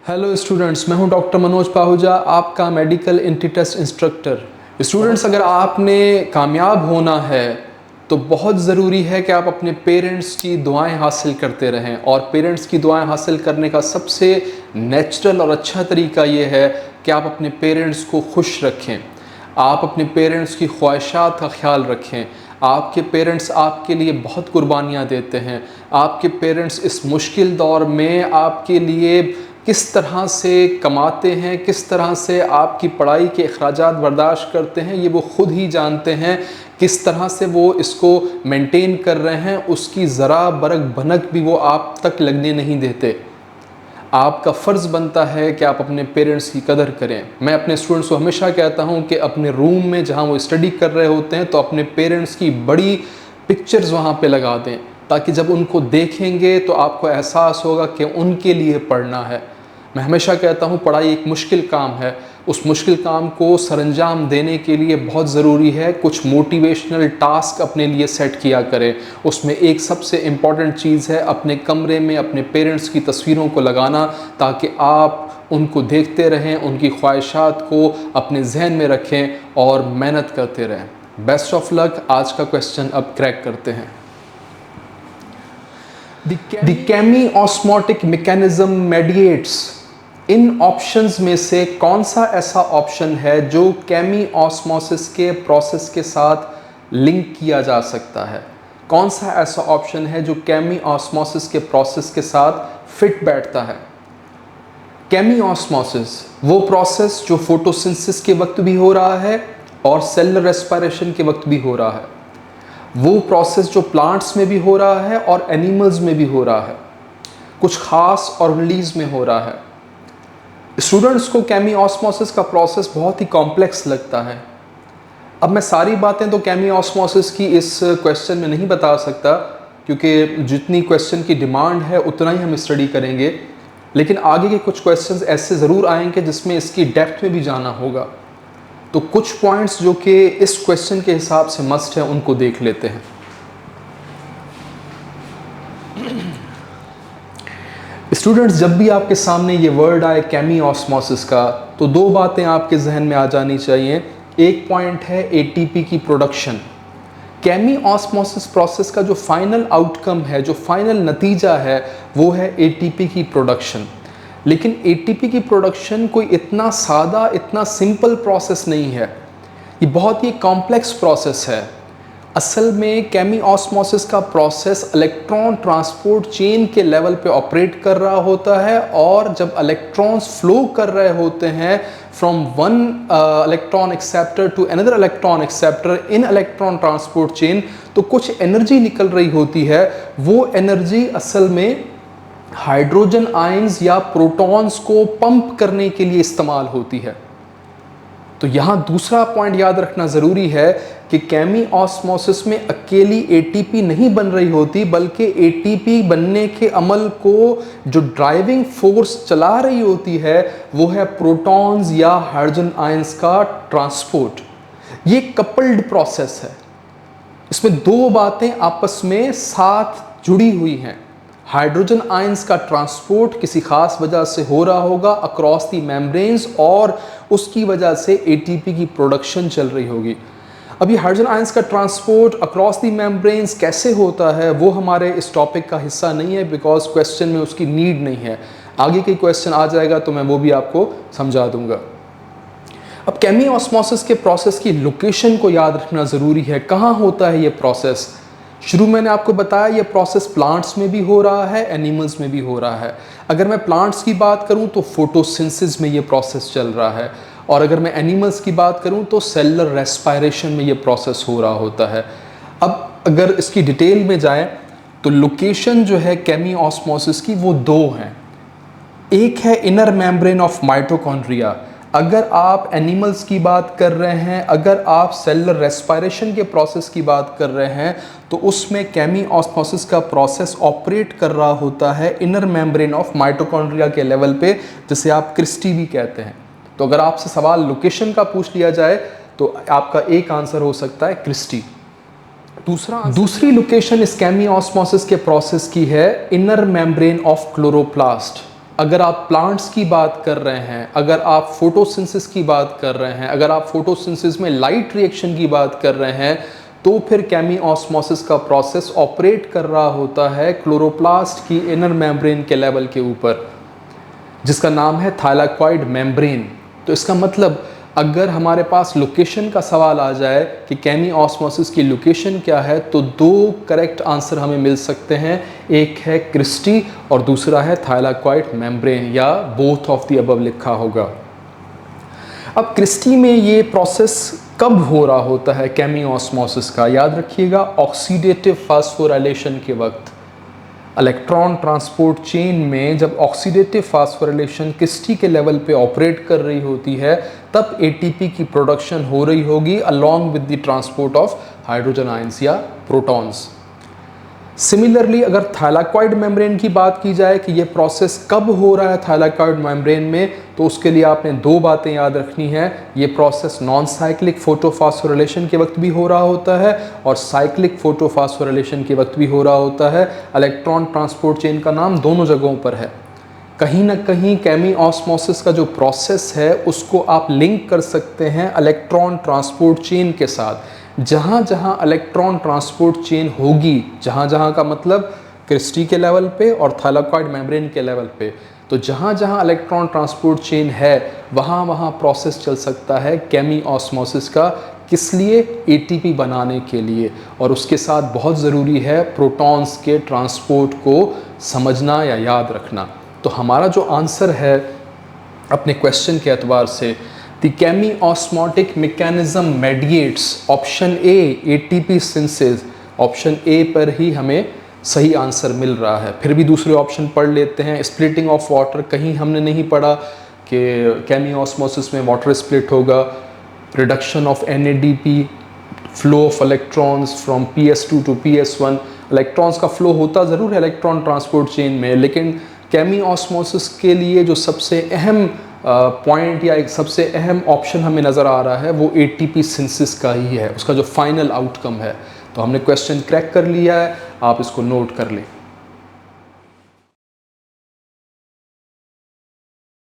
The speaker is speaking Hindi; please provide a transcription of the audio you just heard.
हेलो स्टूडेंट्स, मैं हूं डॉक्टर मनोज पाहुजा, आपका medical entry test instructor. Students, अगर आपने कामयाब होना है तो बहुत ज़रूरी है कि आप अपने पेरेंट्स की दुआएं हासिल करते रहें। और पेरेंट्स की दुआएं हासिल करने का सबसे नेचुरल और अच्छा तरीका ये है कि आप अपने पेरेंट्स को खुश रखें, आप अपने पेरेंट्स की ख्वाहिशात का ख्याल रखें। आपके पेरेंट्स आपके लिए बहुत कुर्बानियाँ देते हैं। आपके पेरेंट्स इस मुश्किल दौर में आपके लिए किस तरह से कमाते हैं, किस तरह से आपकी पढ़ाई के अखराजात बर्दाश्त करते हैं, ये वो ख़ुद ही जानते हैं। किस तरह से वो इसको मेंटेन कर रहे हैं, उसकी ज़रा बरक भनक भी वो आप तक लगने नहीं देते। आपका फ़र्ज़ बनता है कि आप अपने पेरेंट्स की कदर करें। मैं अपने स्टूडेंट्स को हमेशा कहता हूं कि अपने रूम में जहां वो स्टडी कर रहे होते हैं तो अपने पेरेंट्स की बड़ी पिक्चर्स वहां पे लगा दें, ताकि जब उनको देखेंगे तो आपको एहसास होगा कि उनके लिए पढ़ना है। मैं हमेशा कहता हूँ पढ़ाई एक मुश्किल काम है, उस मुश्किल काम को सरंजाम देने के लिए बहुत ज़रूरी है कुछ मोटिवेशनल टास्क अपने लिए सेट किया करें। उसमें एक सबसे इम्पॉर्टेंट चीज़ है अपने कमरे में अपने पेरेंट्स की तस्वीरों को लगाना, ताकि आप उनको देखते रहें, उनकी ख्वाहिशात को अपने जहन में रखें और मेहनत करते रहें। Best of luck. आज का क्वेश्चन अब क्रैक करते हैं। The chemiosmotic mechanism mediates. इन ऑप्शंस में से कौन सा ऐसा ऑप्शन है जो केमी ऑस्मोसिस के प्रोसेस के साथ लिंक किया जा सकता है? कौन सा ऐसा ऑप्शन है जो केमी ऑस्मोसिस के प्रोसेस के साथ फिट बैठता है? केमी ऑस्मोसिस वो प्रोसेस जो फोटोसिंथेसिस के वक्त भी हो रहा है और सेलुलर रेस्पिरेशन के वक्त भी हो रहा है। वो प्रोसेस जो प्लांट्स में भी हो रहा है और एनिमल्स में भी हो रहा है, कुछ खास ऑर्गेनिज़्म में हो रहा है। स्टूडेंट्स को केमी ऑस्मोसिस का प्रोसेस बहुत ही कॉम्प्लेक्स लगता है। अब मैं सारी बातें तो केमी ऑस्मोसिस की इस क्वेश्चन में नहीं बता सकता, क्योंकि जितनी क्वेश्चन की डिमांड है उतना ही हम स्टडी करेंगे। लेकिन आगे के कुछ क्वेश्चंस ऐसे ज़रूर आएंगे जिसमें इसकी डेप्थ में भी जाना होगा। तो कुछ पॉइंट्स जो कि इस क्वेश्चन के हिसाब से मस्ट है उनको देख लेते हैं। स्टूडेंट्स, जब भी आपके सामने ये वर्ड आए केमी ऑस्मोसिस का, तो दो बातें आपके जहन में आ जानी चाहिए। एक पॉइंट है एटीपी की प्रोडक्शन। केमी ऑस्मोसिस प्रोसेस का जो फाइनल आउटकम है, जो फाइनल नतीजा है, वो है एटीपी की प्रोडक्शन। लेकिन एटीपी की प्रोडक्शन कोई इतना सादा, इतना सिंपल प्रोसेस नहीं है। ये बहुत ही कॉम्प्लेक्स प्रोसेस है। असल में केमी ऑस्मोसिस का प्रोसेस इलेक्ट्रॉन ट्रांसपोर्ट चेन के लेवल पे ऑपरेट कर रहा होता है, और जब इलेक्ट्रॉन्स फ्लो कर रहे होते हैं from one electron acceptor to another electron acceptor in electron transport chain, तो कुछ एनर्जी निकल रही होती है। वो एनर्जी असल में हाइड्रोजन आयंस या प्रोटॉन्स को पंप करने के लिए इस्तेमाल होती है। तो यहाँ दूसरा पॉइंट याद रखना ज़रूरी है कि केमी ऑस्मोसिस में अकेली एटीपी नहीं बन रही होती, बल्कि एटीपी बनने के अमल को जो ड्राइविंग फोर्स चला रही होती है वो है प्रोटॉन्स या हाइड्रोजन आयंस का ट्रांसपोर्ट। ये कपल्ड प्रोसेस है। इसमें दो बातें आपस में साथ जुड़ी हुई हैं। हाइड्रोजन आयंस का ट्रांसपोर्ट किसी खास वजह से हो रहा होगा अक्रॉस दी मेम्ब्रेन्स, और उसकी वजह से एटीपी की प्रोडक्शन चल रही होगी। अब ये हाइड्रोजन आयंस का ट्रांसपोर्ट अक्रॉस दी मेम्ब्रेन्स कैसे होता है वो हमारे इस टॉपिक का हिस्सा नहीं है, बिकॉज क्वेश्चन में उसकी नीड नहीं है। आगे के क्वेश्चन आ जाएगा तो मैं वो भी आपको समझा दूंगा। अब केमी ऑस्मोसिस के प्रोसेस की लोकेशन को याद रखना ज़रूरी है। कहाँ होता है ये प्रोसेस? शुरू मैंने आपको बताया ये प्रोसेस प्लांट्स में भी हो रहा है, एनिमल्स में भी हो रहा है। अगर मैं प्लांट्स की बात करूं तो फोटोसिंथेसिस में ये प्रोसेस चल रहा है, और अगर मैं एनिमल्स की बात करूं तो सेलुलर रेस्पिरेशन में ये प्रोसेस हो रहा होता है। अब अगर इसकी डिटेल में जाएं तो लोकेशन जो है केमी ऑस्मोसिस की वो दो हैं। एक है इनर मेम्ब्रेन ऑफ माइटोकॉन्ड्रिया। अगर आप एनिमल्स की बात कर रहे हैं, अगर आप सेलुलर रेस्पिरेशन के प्रोसेस की बात कर रहे हैं, तो उसमें केमी ऑस्मोसिस का प्रोसेस ऑपरेट कर रहा होता है इनर मेम्ब्रेन ऑफ माइटोकॉन्ड्रिया के लेवल पे, जिसे आप क्रिस्टी भी कहते हैं। तो अगर आपसे सवाल लोकेशन का पूछ लिया जाए तो आपका एक आंसर हो सकता है क्रिस्टी। दूसरी लोकेशन इस केमी ऑस्मोसिस के प्रोसेस की है इनर मेम्ब्रेन ऑफ क्लोरोप्लास्ट। अगर आप प्लांट्स की बात कर रहे हैं, अगर आप फोटोसिंथेसिस की बात कर रहे हैं, अगर आप फोटोसिंथेसिस में लाइट रिएक्शन की बात कर रहे हैं, तो फिर केमी ऑस्मोसिस का प्रोसेस ऑपरेट कर रहा होता है क्लोरोप्लास्ट की इनर मेम्ब्रेन के लेवल के ऊपर, जिसका नाम है थाइलाकॉइड मेम्ब्रेन। तो इसका मतलब अगर हमारे पास लोकेशन का सवाल आ जाए कि केमी ऑस्मोसिस की लोकेशन क्या है, तो दो करेक्ट आंसर हमें मिल सकते हैं। एक है क्रिस्टी और दूसरा है थाइलाकॉइड मेम्ब्रेन, या बोथ ऑफ द अबव लिखा होगा। अब क्रिस्टी में ये प्रोसेस कब हो रहा होता है केमी ऑस्मोसिस का? याद रखिएगा, ऑक्सीडेटिव फास्फोराइलेशन के वक्त। इलेक्ट्रॉन ट्रांसपोर्ट चेन में जब ऑक्सीडेटिव फास्फोराइलेशन क्रिस्टी के लेवल पे ऑपरेट कर रही होती है, तब एटीपी की प्रोडक्शन हो रही होगी along with the transport of hydrogen ions या प्रोटॉन्स। सिमिलरली अगर थाइलाकॉइड मेम्ब्रेन की बात की जाए कि ये प्रोसेस कब हो रहा है थाइलाकॉइड मेम्ब्रेन में, तो उसके लिए आपने दो बातें याद रखनी है। ये प्रोसेस नॉन साइक्लिक फोटोफॉस्फोराइलेशन के वक्त भी हो रहा होता है और साइक्लिक फोटोफॉस्फोराइलेशन के वक्त भी हो रहा होता है। इलेक्ट्रॉन ट्रांसपोर्ट चेन का नाम दोनों जगहों पर है। कहीं ना कहीं केमी ऑस्मोसिस का जो प्रोसेस है उसको आप लिंक कर सकते हैं इलेक्ट्रॉन ट्रांसपोर्ट चेन के साथ। जहाँ जहाँ इलेक्ट्रॉन ट्रांसपोर्ट चेन होगी, जहाँ जहाँ का मतलब क्रिस्टी के लेवल पे और थाइलाकॉइड मेम्ब्रेन के लेवल पे, तो जहाँ जहाँ इलेक्ट्रॉन ट्रांसपोर्ट चेन है वहाँ वहाँ प्रोसेस चल सकता है केमी ऑस्मोसिस का। किस लिए? एटीपी बनाने के लिए। और उसके साथ बहुत ज़रूरी है प्रोटॉन्स के ट्रांसपोर्ट को समझना या याद रखना। तो हमारा जो आंसर है अपने क्वेश्चन के एतबार से, The chemiosmotic mechanism mediates option A ATP synthesis, option A पर ही हमें सही आंसर मिल रहा है। फिर भी दूसरे ऑप्शन पढ़ लेते हैं। स्प्लिटिंग ऑफ वाटर, कहीं हमने नहीं पढ़ा कि केमियोस्मोसिस में वाटर स्प्लिट होगा। Reduction of NADP, flow of electrons from PS2 to PS1, electrons का फ्लो होता ज़रूर है इलेक्ट्रॉन ट्रांसपोर्ट चेन में, लेकिन केमियोस्मोसिस के लिए जो सबसे अहम पॉइंट या एक सबसे अहम ऑप्शन हमें नज़र आ रहा है वो ATP सिंथेसिस का ही है, उसका जो फाइनल आउटकम है। तो हमने क्वेश्चन क्रैक कर लिया है, आप इसको नोट कर लें।